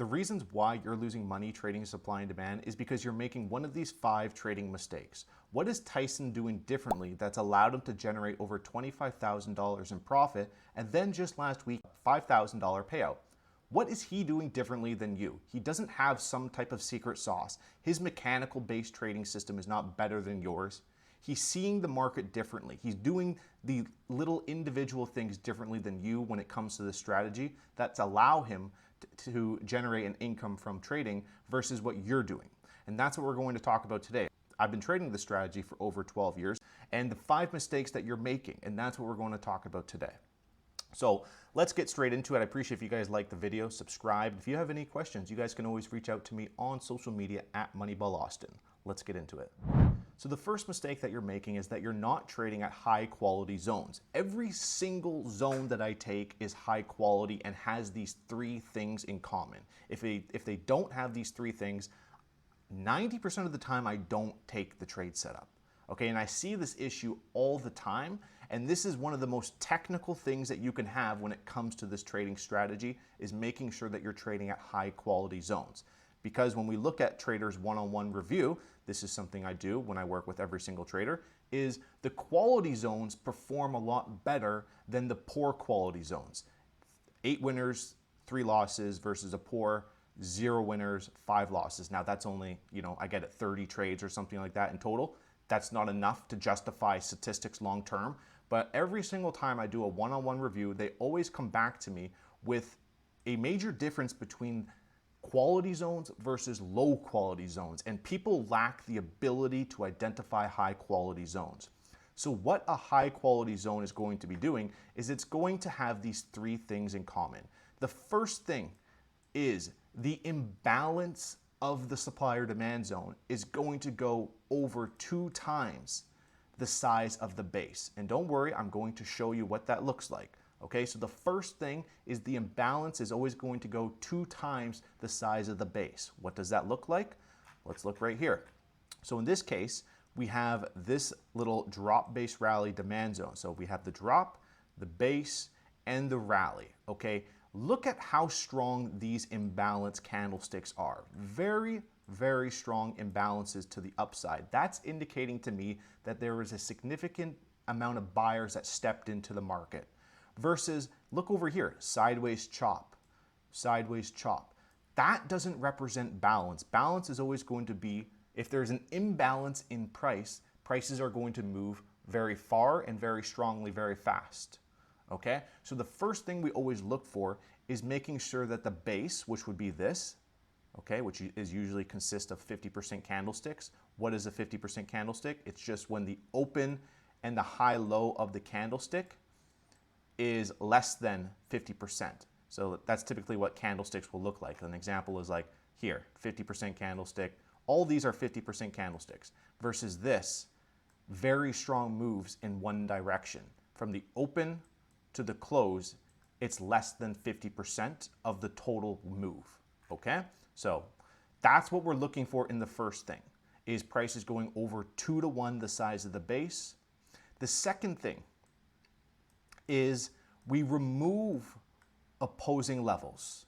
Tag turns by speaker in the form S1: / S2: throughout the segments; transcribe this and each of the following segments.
S1: The reasons why you're losing money trading supply and demand is because you're making one of these 5 trading mistakes. What is Tyson doing differently that's allowed him to generate over $25,000 in profit and then just last week, $5,000 payout? What is he doing differently than you? He doesn't have some type of secret sauce. His mechanical-based trading system is not better than yours. He's seeing the market differently. He's doing the little individual things differently than you when it comes to the strategy that's allow him to generate an income from trading versus what you're doing. And that's what we're going to talk about today. I've been trading this strategy for over 12 years and the 5 mistakes that you're making, and that's what we're going to talk about today. So let's get straight into it. I appreciate if you guys like the video, subscribe. If you have any questions, you guys can always reach out to me on social media at MoneyBallAustin. Let's get into it. So the first mistake that you're making is that you're not trading at high quality zones. Every single zone that I take is high quality and has these 3 things in common. If they don't have these 3 things, 90% of the time I don't take the trade setup. Okay, and I see this issue all the time, and this is one of the most technical things that you can have when it comes to this trading strategy is making sure that you're trading at high quality zones. Because when we look at traders one-on-one review, this is something I do when I work with every single trader, is the quality zones perform a lot better than the poor quality zones. 8 winners, 3 losses versus a poor 0 winners, 5 losses. Now that's only, I get it 30 trades or something like that in total. That's not enough to justify statistics long term, but every single time I do a one-on-one review, they always come back to me with a major difference between quality zones versus low quality zones, and people lack the ability to identify high quality zones. So what a high quality zone is going to be doing is it's going to have these 3 things in common. The first thing is the imbalance of the supply or demand zone is going to go over 2 times the size of the base. And don't worry, I'm going to show you what that looks like. Okay, so the first thing is the imbalance is always going to go 2 times the size of the base. What does that look like? Let's look right here. So in this case, we have this little drop base rally demand zone. So we have the drop, the base, and the rally. Okay, look at how strong these imbalance candlesticks are. Very, very strong imbalances to the upside. That's indicating to me that there is a significant amount of buyers that stepped into the market. Versus, look over here, sideways chop, sideways chop. That doesn't represent balance. Balance is always going to be, if there's an imbalance in price, prices are going to move very far and very strongly, very fast. Okay, so the first thing we always look for is making sure that the base, which would be this, okay, which is usually consists of 50% candlesticks. What is a 50% candlestick? It's just when the open and the high low of the candlestick is less than 50%. So that's typically what candlesticks will look like. An example is like here, 50% candlestick. All these are 50% candlesticks versus this, very strong moves in one direction. From the open to the close, it's less than 50% of the total move, okay? So that's what we're looking for in the first thing, is prices going over 2 to 1 the size of the base. The second thing is we remove opposing levels,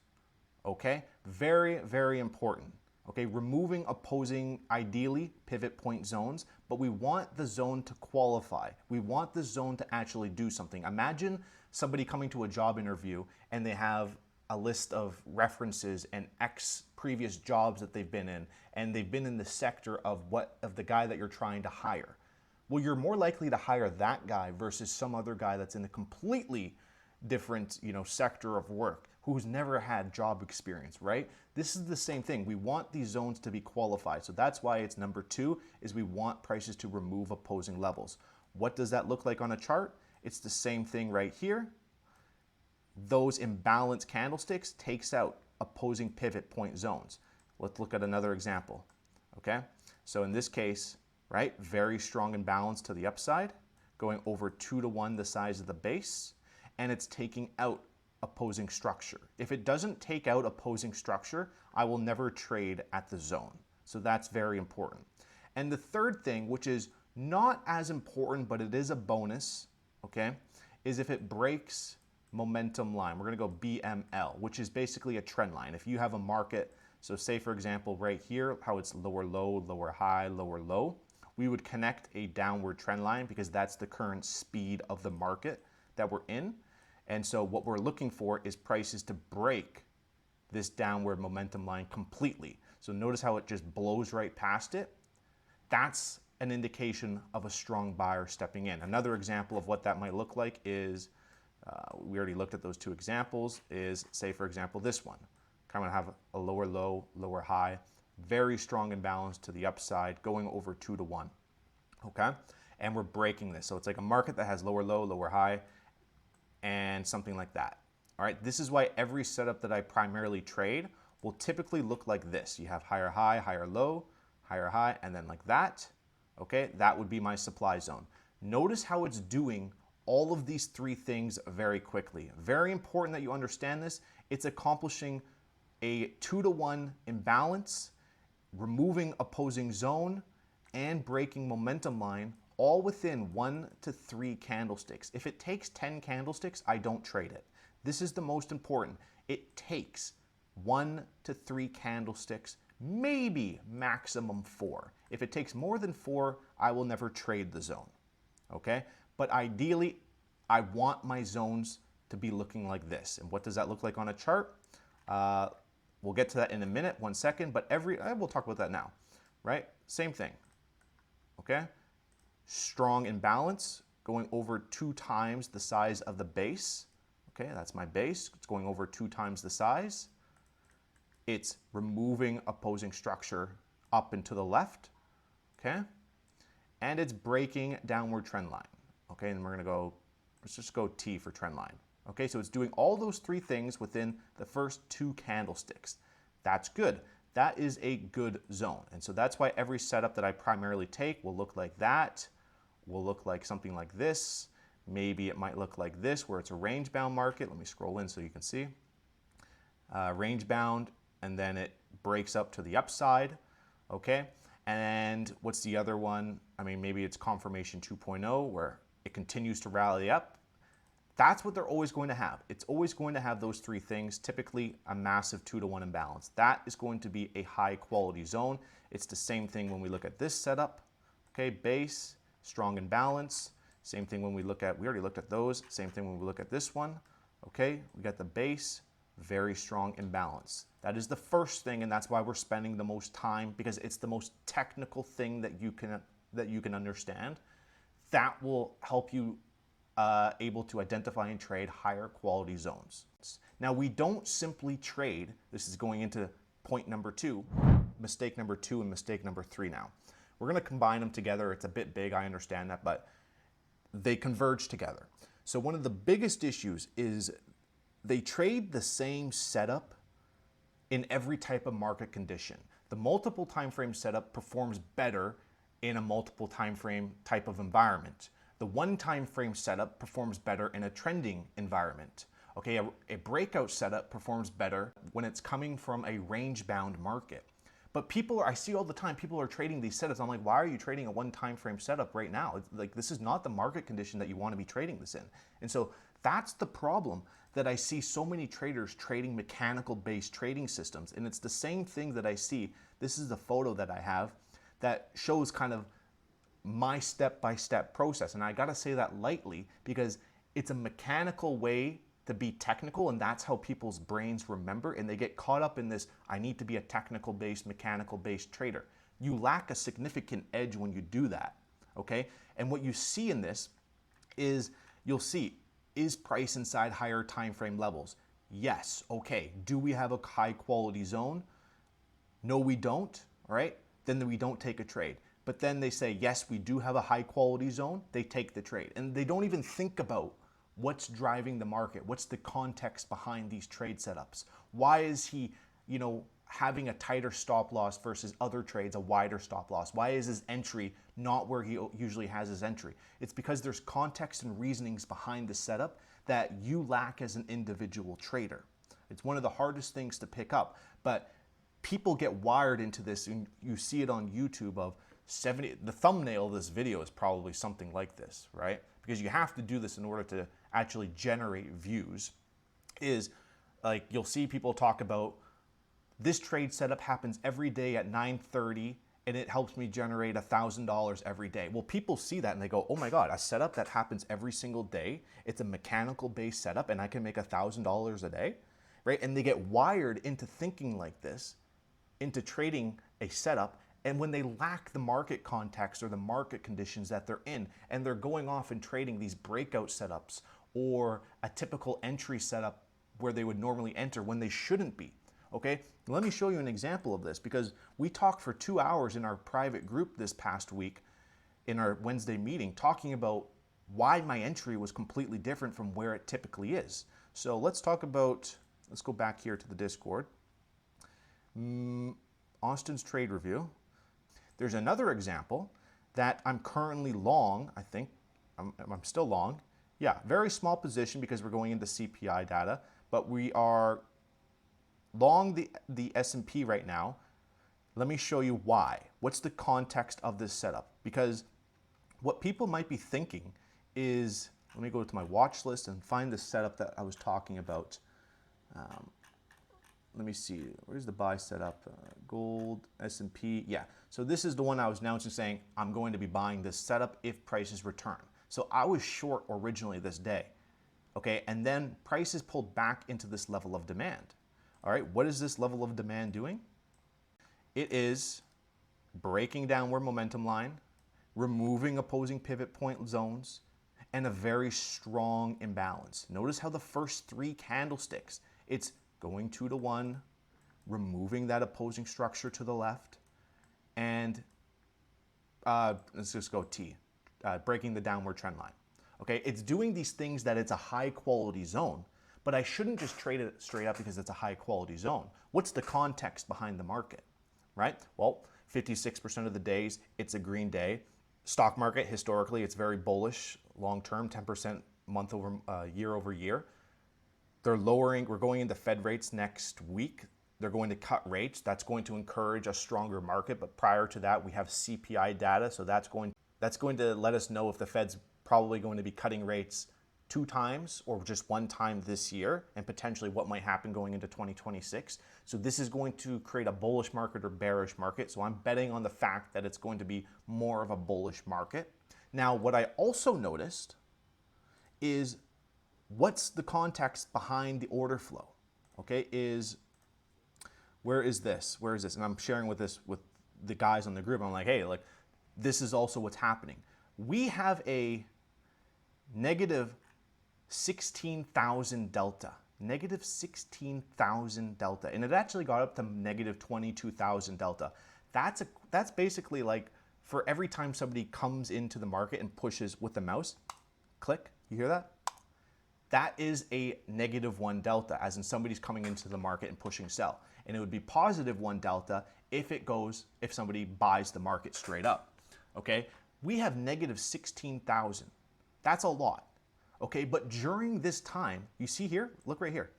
S1: okay? Very, very important, okay? Removing opposing, ideally, pivot point zones, but we want the zone to qualify. We want the zone to actually do something. Imagine somebody coming to a job interview and they have a list of references and X previous jobs that they've been in, and they've been in the sector of the guy that you're trying to hire. Well, you're more likely to hire that guy versus some other guy that's in a completely different, sector of work who's never had job experience, right? This is the same thing. We want these zones to be qualified. So that's why it's number 2, is we want prices to remove opposing levels. What does that look like on a chart? It's the same thing right here. Those imbalanced candlesticks takes out opposing pivot point zones. Let's look at another example, okay? So in this case, right, very strong imbalance to the upside, going over 2 to 1 the size of the base, and it's taking out opposing structure. If it doesn't take out opposing structure, I will never trade at the zone. So that's very important. And the third thing, which is not as important, but it is a bonus, okay, is if it breaks momentum line. We're going to go BML, which is basically a trend line. If you have a market, so say for example right here, how it's lower low, lower high, lower low, we would connect a downward trend line because that's the current speed of the market that we're in. And so what we're looking for is prices to break this downward momentum line completely. So notice how it just blows right past it. That's an indication of a strong buyer stepping in. Another example of what that might look like is, we already looked at those two examples, is say for example this one. Kind of have a lower low, lower high, very strong imbalance to the upside, going over 2 to 1, okay? And we're breaking this. So it's like a market that has lower low, lower high, and something like that. All right, this is why every setup that I primarily trade will typically look like this. You have higher high, higher low, higher high, and then like that, okay? That would be my supply zone. Notice how it's doing all of these three things very quickly. Very important that you understand this. It's accomplishing a 2 to 1 imbalance, removing opposing zone, and breaking momentum line, all within 1 to 3 candlesticks. If it takes 10 candlesticks, I don't trade it. This is the most important. It takes 1 to 3 candlesticks, maybe maximum 4. If it takes more than 4, I will never trade the zone, okay? But ideally, I want my zones to be looking like this. And what does that look like on a chart? We'll get to that in a minute, 1 second, but we'll talk about that now, right? Same thing, okay? Strong imbalance, going over 2 times the size of the base. Okay, that's my base. It's going over 2 times the size. It's removing opposing structure up and to the left, okay? And it's breaking downward trend line, okay? And we're gonna go, let's just go T for trend line. Okay, so it's doing all those 3 things within the first 2 candlesticks. That's good. That is a good zone. And so that's why every setup that I primarily take will look like that, will look like something like this. Maybe it might look like this, where it's a range-bound market. Let me scroll in so you can see. Range-bound, and then it breaks up to the upside, okay? And what's the other one? I mean, maybe it's confirmation 2.0, where it continues to rally up. That's what they're always going to have. It's always going to have those 3 things, typically a massive 2 to 1 imbalance. That is going to be a high quality zone. It's the same thing when we look at this setup, okay? Base, strong imbalance. Same thing when we look at, we already looked at those. Same thing when we look at this one, okay? We got the base, very strong imbalance. That is the first thing, and that's why we're spending the most time, because it's the most technical thing that you can understand. That will help you able to identify and trade higher quality zones. Now, we don't simply trade, this is going into point number 2, mistake number 2 and mistake number 3 now. We're gonna combine them together. It's a bit big, I understand that, but they converge together. So one of the biggest issues is they trade the same setup in every type of market condition. The multiple time frame setup performs better in a multiple time frame type of environment. The 1 time frame setup performs better in a trending environment. Okay, a breakout setup performs better when it's coming from a range-bound market. But I see all the time, people are trading these setups. I'm like, why are you trading a 1 time frame setup right now? It's like, this is not the market condition that you want to be trading this in. And so that's the problem, that I see so many traders trading mechanical-based trading systems. And it's the same thing that I see. This is the photo that I have that shows kind of my step-by-step process. And I gotta say that lightly, because it's a mechanical way to be technical, and that's how people's brains remember, and they get caught up in this, I need to be a technical-based, mechanical-based trader. You lack a significant edge when you do that, okay? And what you see in this is, you'll see, is price inside higher time frame levels? Yes, okay. Do we have a high quality zone? No, we don't, all right? Then we don't take a trade. But then they say, yes, we do have a high quality zone, they take the trade. And they don't even think about what's driving the market, what's the context behind these trade setups. Why is he, having a tighter stop loss versus other trades, a wider stop loss? Why is his entry not where he usually has his entry? It's because there's context and reasonings behind the setup that you lack as an individual trader. It's one of the hardest things to pick up, but people get wired into this, and you see it on YouTube of the thumbnail of this video is probably something like this, right? Because you have to do this in order to actually generate views is like you'll see people talk about this trade setup happens every day at 9:30 and it helps me generate $1,000 every day. Well, people see that and they go, oh my God, a setup that happens every single day, it's a mechanical based setup and I can make $1,000 a day, right? And they get wired into thinking like this, into trading a setup. And when they lack the market context or the market conditions that they're in, and they're going off and trading these breakout setups or a typical entry setup where they would normally enter when they shouldn't be. Okay, let me show you an example of this because we talked for 2 hours in our private group this past week in our Wednesday meeting talking about why my entry was completely different from where it typically is. So let's talk about, let's go back here to the Discord. Austin's trade review. There's another example that I'm currently long, I think, I'm still long. Yeah, very small position because we're going into CPI data, but we are long the S&P right now. Let me show you why. What's the context of this setup? Because what people might be thinking is, let me go to my watch list and find the setup that I was talking about. Let me see, where's the buy setup? Gold, S&P, yeah. So this is the one I was announcing saying, I'm going to be buying this setup if prices return. So I was short originally this day, okay? And then prices pulled back into this level of demand. All right, what is this level of demand doing? It is breaking downward momentum line, removing opposing pivot point zones, and a very strong imbalance. Notice how the first 3 candlesticks, it's going 2 to 1, removing that opposing structure to the left, and let's just go T, breaking the downward trend line. Okay, it's doing these things that it's a high quality zone, but I shouldn't just trade it straight up because it's a high quality zone. What's the context behind the market, right? Well, 56% of the days, it's a green day. Stock market, historically, it's very bullish, long-term, 10% year over year. They're lowering, we're going into Fed rates next week. They're going to cut rates. That's going to encourage a stronger market. But prior to that, we have CPI data. So that's going to let us know if the Fed's probably going to be cutting rates 2 times or just 1 time this year, and potentially what might happen going into 2026. So this is going to create a bullish market or bearish market. So I'm betting on the fact that it's going to be more of a bullish market. Now, what I also noticed is what's the context behind the order flow? Okay, where is this? Where is this? And I'm sharing with the guys on the group. I'm like, hey, like this is also what's happening. We have a negative 16,000 delta, negative 16,000 delta, and it actually got up to negative 22,000 delta. That's basically like for every time somebody comes into the market and pushes with the mouse, click, you hear that? That is a negative 1 delta, as in somebody's coming into the market and pushing sell. And it would be positive 1 delta if somebody buys the market straight up. Okay, we have negative 16,000. That's a lot. Okay, but during this time, you see here, look right here.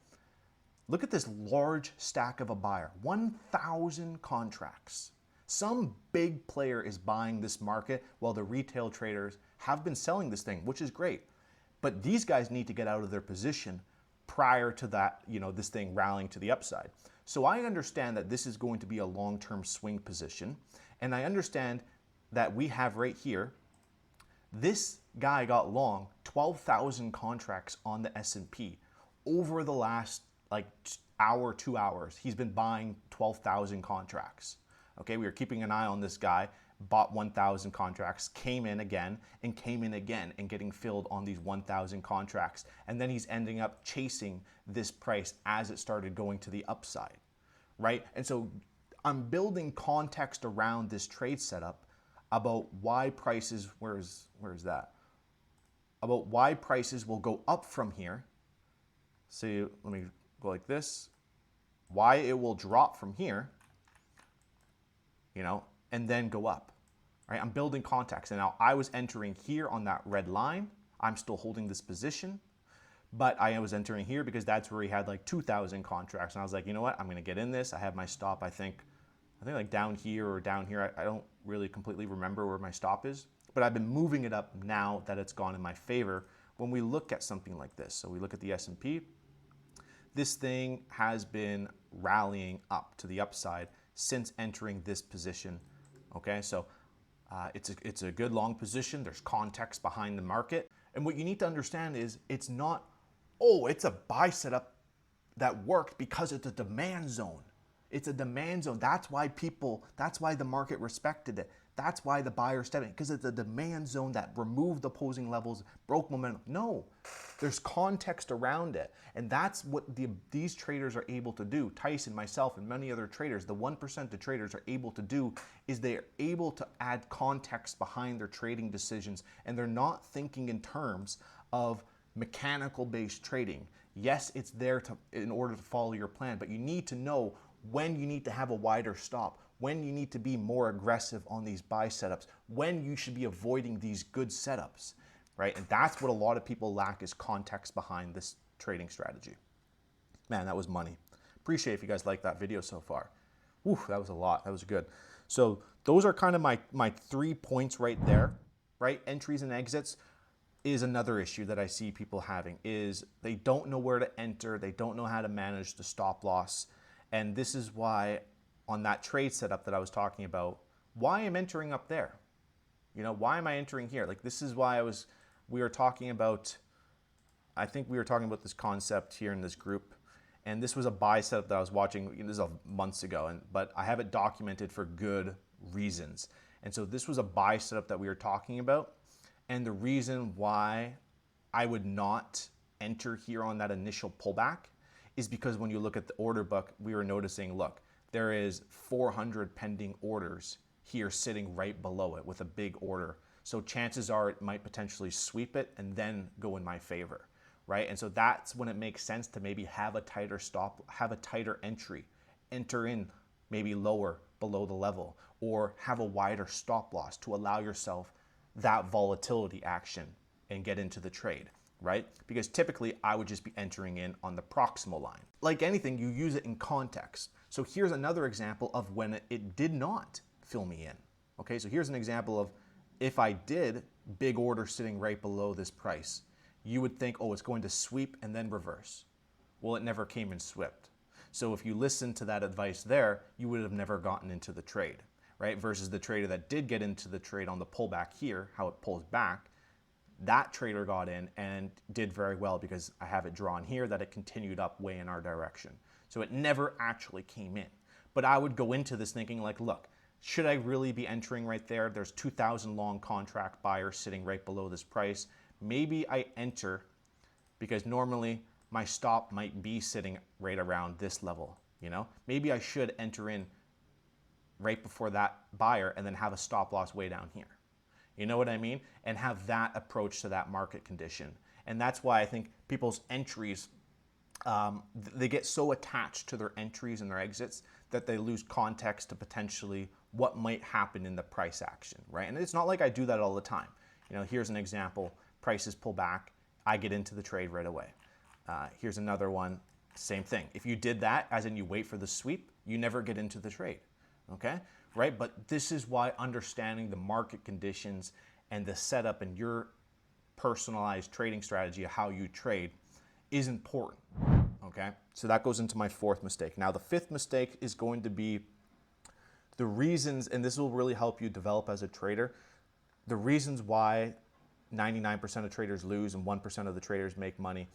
S1: Look at this large stack of a buyer, 1,000 contracts. Some big player is buying this market while the retail traders have been selling this thing, which is great. But these guys need to get out of their position prior to that, this thing rallying to the upside. So I understand that this is going to be a long-term swing position. And I understand that we have right here, this guy got long 12,000 contracts on the S&P over the last hour, 2 hours. He's been buying 12,000 contracts. Okay, we were keeping an eye on this guy, bought 1,000 contracts, came in again and getting filled on these 1,000 contracts. And then he's ending up chasing this price as it started going to the upside, right? And so I'm building context around this trade setup about why prices, where is that? About why prices will go up from here. So let me go like this. Why it will drop from here, and then go up. Right? I'm building context. And now I was entering here on that red line. I'm still holding this position, but I was entering here because that's where he had 2,000 contracts. And I was like, you know what? I'm going to get in this. I have my stop, I think like down here or down here. I don't really completely remember where my stop is, but I've been moving it up now that it's gone in my favor when we look at something like this, so we look at the S&P, this thing has been rallying up to the upside since entering this position. Okay, so it's a good long position. There's context behind the market. And what you need to understand is it's not, oh, it's a buy setup that worked because it's a demand zone. It's a demand zone. That's why the market respected it. That's why the buyers stepped in, because it's a demand zone that removed opposing levels, broke momentum. No, there's context around it. And that's what these traders are able to do. Tyson, myself, and many other traders, the 1% of traders are able to do is they're able to add context behind their trading decisions, and they're not thinking in terms of mechanical-based trading. Yes, it's there in order to follow your plan, but you need to know when you need to have a wider stop, when you need to be more aggressive on these buy setups, when you should be avoiding these good setups, right? And that's what a lot of people lack, is context behind this trading strategy. Man, that was money. Appreciate if you guys liked that video so far. Whew, that was a lot. That was good. So those are kind of my 3 points right there, right? Entries and exits is another issue that I see people having, is they don't know where to enter. They don't know how to manage the stop loss. And this is why on that trade setup that I was talking about, why I'm entering up there. You know, why am I entering here? Like, this is why we were talking about, I think we were talking about this concept here in this group. And this was a buy setup that I was watching, this is months ago, but I have it documented for good reasons. And so this was a buy setup that we were talking about. And the reason why I would not enter here on that initial pullback is because when you look at the order book, we were noticing, look, there is 400 pending orders here sitting right below it with a big order. So chances are it might potentially sweep it and then go in my favor, right? And so that's when it makes sense to maybe have a tighter stop, have a tighter entry, enter in maybe lower below the level, or have a wider stop loss to allow yourself that volatility action and get into the trade, right? Because typically I would just be entering in on the proximal line. Like anything, you use it in context. So here's another example of when it did not fill me in. Okay, so here's an example of if I did big order sitting right below this price, you would think, oh, it's going to sweep and then reverse. Well, it never came and swept. So if you listened to that advice there, you would have never gotten into the trade, right? Versus the trader that did get into the trade on the pullback here, how it pulls back, that trader got in and did very well because I have it drawn here that it continued up way in our direction. So it never actually came in. But I would go into this thinking like, look, should I really be entering right there? There's 2,000 long contract buyers sitting right below this price. Maybe I enter because normally my stop might be sitting right around this level, you know? Maybe I should enter in right before that buyer and then have a stop loss way down here. You know what I mean? And have that approach to that market condition. And that's why I think people's entries, they get so attached to their entries and their exits that they lose context to potentially what might happen in the price action, right? And it's not like I do that all the time. You know, here's an example, prices pull back, I get into the trade right away. Here's another one, same thing. If you did that, as in you wait for the sweep, you never get into the trade, okay? Right? But this is why understanding the market conditions and the setup and your personalized trading strategy of how you trade is important, okay? So that goes into my fourth mistake. Now, the fifth mistake is going to be the reasons, and this will really help you develop as a trader, the reasons why 99% of traders lose and 1% of the traders make money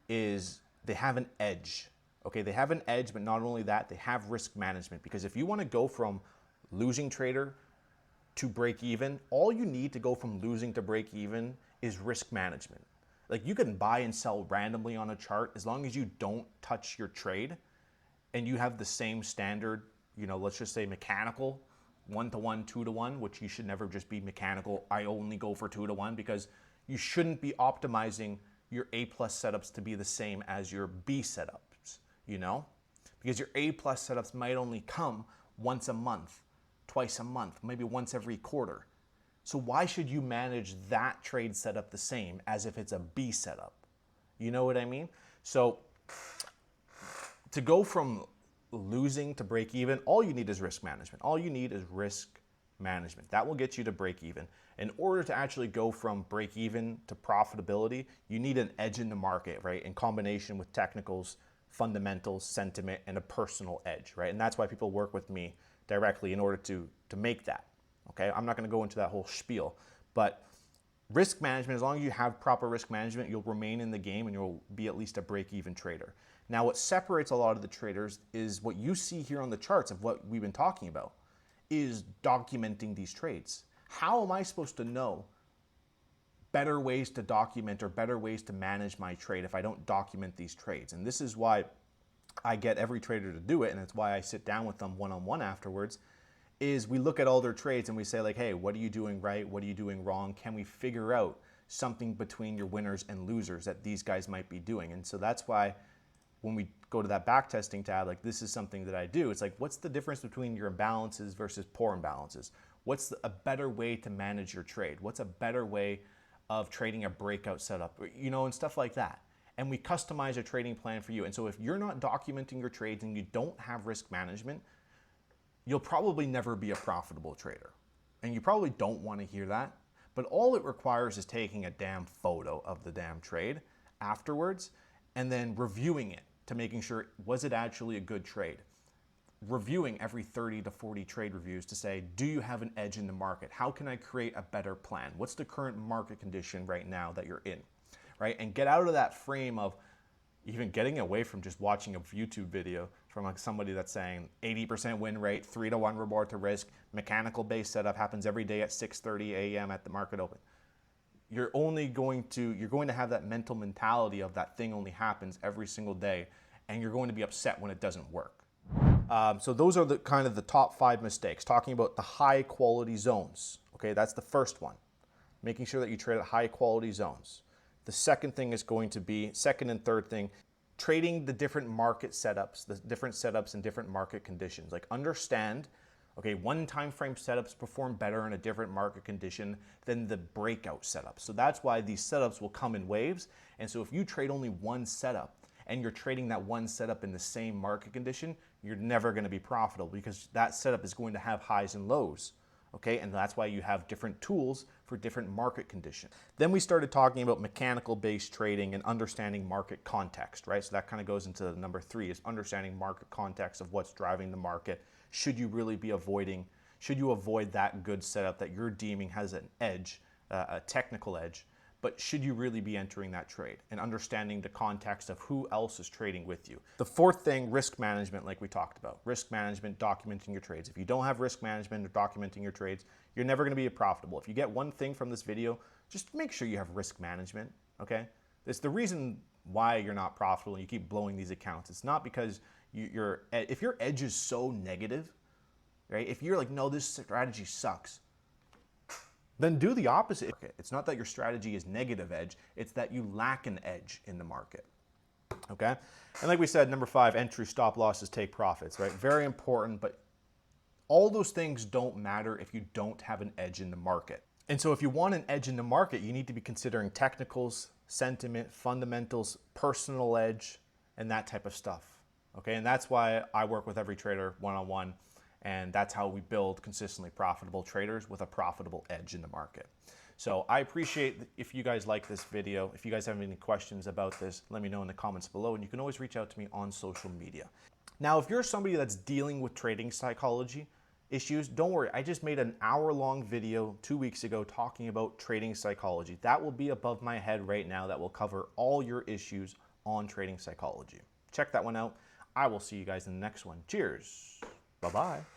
S1: is they have an edge, okay? They have an edge, but not only that, they have risk management. Because if you want to go from losing trader to break even, all you need to go from losing to break even is risk management. Like, you can buy and sell randomly on a chart as long as you don't touch your trade and you have the same standard, you know, let's just say mechanical, 1-to-1, 2-to-1, which you should never just be mechanical. I only go for 2-to-1 because you shouldn't be optimizing your A+ setups to be the same as your B setups, you know? Because your A+ setups might only come once a month, twice a month, maybe once every quarter. So why should you manage that trade setup the same as if it's a B setup? You know what I mean? So to go from losing to break even, all you need is risk management. All you need is risk management. That will get you to break even. In order to actually go from break even to profitability, you need an edge in the market, right? In combination with technicals, fundamentals, sentiment, and a personal edge, right? And that's why people work with me directly in order to make that, okay? I'm not gonna go into that whole spiel, but risk management, as long as you have proper risk management, you'll remain in the game and you'll be at least a break-even trader. Now, what separates a lot of the traders is what you see here on the charts of what we've been talking about, is documenting these trades. How am I supposed to know better ways to document or better ways to manage my trade if I don't document these trades? And this is why I get every trader to do it, and it's why I sit down with them one-on-one afterwards, is we look at all their trades and we say like, hey, what are you doing right? What are you doing wrong? Can we figure out something between your winners and losers that these guys might be doing? And so that's why when we go to that back testing tab, like this is something that I do. It's like, what's the difference between your imbalances versus poor imbalances? What's a better way to manage your trade? What's a better way of trading a breakout setup, you know, and stuff like that. And we customize a trading plan for you. And so if you're not documenting your trades and you don't have risk management, you'll probably never be a profitable trader. And you probably don't want to hear that, but all it requires is taking a damn photo of the damn trade afterwards and then reviewing it to making sure, was it actually a good trade? Reviewing every 30 to 40 trade reviews to say, do you have an edge in the market? How can I create a better plan? What's the current market condition right now that you're in, right? And get out of that frame of even getting away from just watching a YouTube video from like somebody that's saying 80% win rate, 3-to-1 reward to risk, mechanical based setup happens every day at 6:30 a.m. at the market open. You're going to have that mental mentality of that thing only happens every single day, and you're going to be upset when it doesn't work. So those are the kind of the top 5 mistakes, talking about the high quality zones. Okay, that's the first one, making sure that you trade at high quality zones. The second thing is going to be, second and third thing, trading the different market setups, the different setups and different market conditions. Like understand, okay, one time frame setups perform better in a different market condition than the breakout setups. So that's why these setups will come in waves. And so if you trade only one setup and you're trading that one setup in the same market condition, you're never going to be profitable because that setup is going to have highs and lows. Okay, and that's why you have different tools for different market conditions. Then we started talking about mechanical based trading and understanding market context, right? So that kind of goes into number 3, is understanding market context of what's driving the market. Should you really be should you avoid that good setup that you're deeming has an edge, a technical edge, but should you really be entering that trade? And understanding the context of who else is trading with you. The fourth thing, risk management, like we talked about. Risk management, documenting your trades. If you don't have risk management or documenting your trades, you're never gonna be profitable. If you get one thing from this video, just make sure you have risk management, okay? It's the reason why you're not profitable and you keep blowing these accounts. It's not because if your edge is so negative, right? If you're like, no, this strategy sucks, then do the opposite. It's not that your strategy is negative edge, it's that you lack an edge in the market, okay? And like we said, number 5, entry, stop losses, take profits, right? Very important, but all those things don't matter if you don't have an edge in the market. And so if you want an edge in the market, you need to be considering technicals, sentiment, fundamentals, personal edge, and that type of stuff, okay? And that's why I work with every trader one-on-one. And that's how we build consistently profitable traders with a profitable edge in the market. So I appreciate if you guys like this video. If you guys have any questions about this, let me know in the comments below. And you can always reach out to me on social media. Now, if you're somebody that's dealing with trading psychology issues, don't worry. I just made an hour-long video 2 weeks ago talking about trading psychology. That will be above my head right now. That will cover all your issues on trading psychology. Check that one out. I will see you guys in the next one. Cheers. Bye-bye.